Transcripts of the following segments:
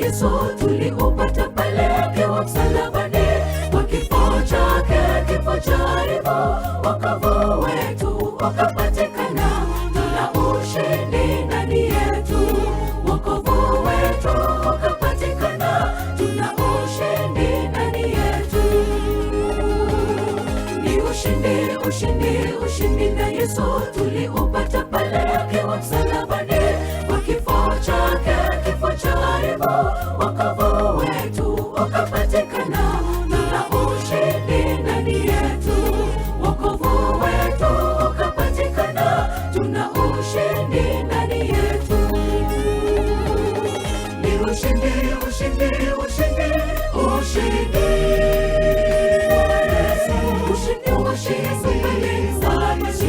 Yesu tuliupata pale akiwa msalabani, kwa kifo chake, kifo cha aibu, wokovu wetu ukapatikana. Tuna ushindi ndani yetu, wokovu wetu ukapatikana. Tuna ushindi ndani yetu, ni ushindi, ushindi, ushindi na Yesu tuliupata pale akiwa msalabani, kwa kifo chake, kifo cha aibu, wokovu wetu ukapatikana. Tuna ushindi ndani yetu, wokovu wetu ukapatikana. Tuna ushindi ndani yetu, ni ushindi, ushindi, ushindi, ushindi. Ushindi, ushindi wa Yesu,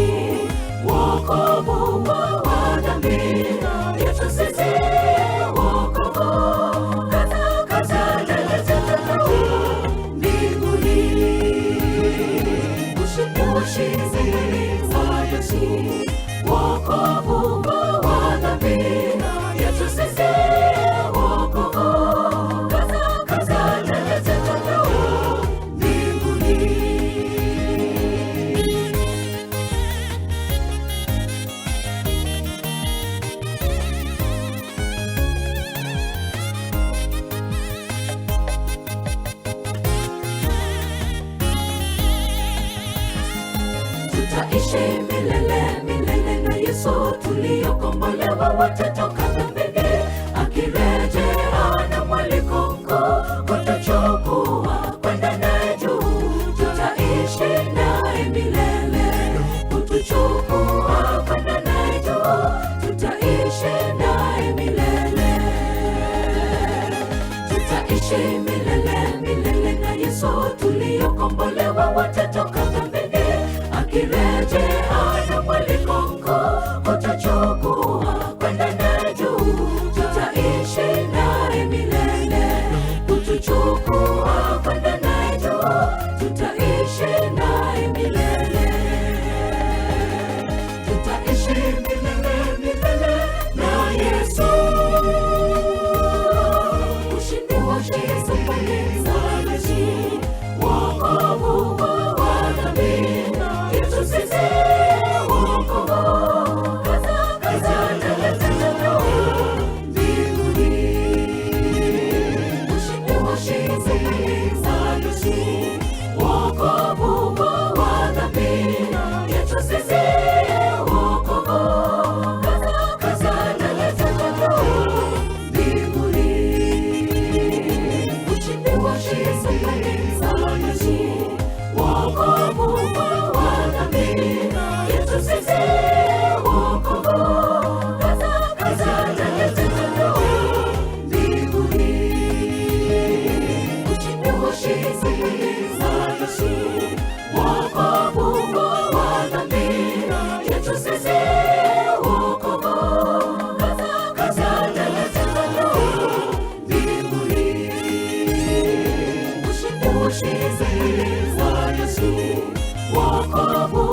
wokovu wa dhambi yetu sisi, wokovu kaza mbinguni. Ushindi, ushindi wa Yesu, wokovu wa dhambi yetu sisi, wokovu kaza mbinguni. Tutaishi milele, milele na Yesu tuliokombolewa, watatoka dhambini, akirejea na mwaliko mkuu kutuchukua kwenda naye juu. Tutaishi naye milele, kutuchukua kwenda naye juu. Tutaishi naye milele, tutaishi milele, milele na Yesu tuliokombolewa, watatoka dhambini, akirejea na mwaliko mkuu kutuchukua kwenda naye juu. Tutaishi naye milele, kutuchukua kwenda naye juu. Tutaishi naye milele, tutaishi milele, milele na Yesu. Ushindi, ushindi wa Yesu, wokovu wa dhambi yetu sisi, wokovu kaza mbinguni. Ushindi, ushindi wa Yesu, wokovu wa dhambi yetu sisi, wokovu kaza mbinguni. Ushindi, ushindi wa Yesu, wokovu wa dhambi yetu sisi, wokovu kaza mbinguni. Ushindi, ushindi wa Yesu, wokovu wa dhambi yetu sisi, wokovu kaza mbinguni. Ushindi, ushindi wa Yesu, wokovu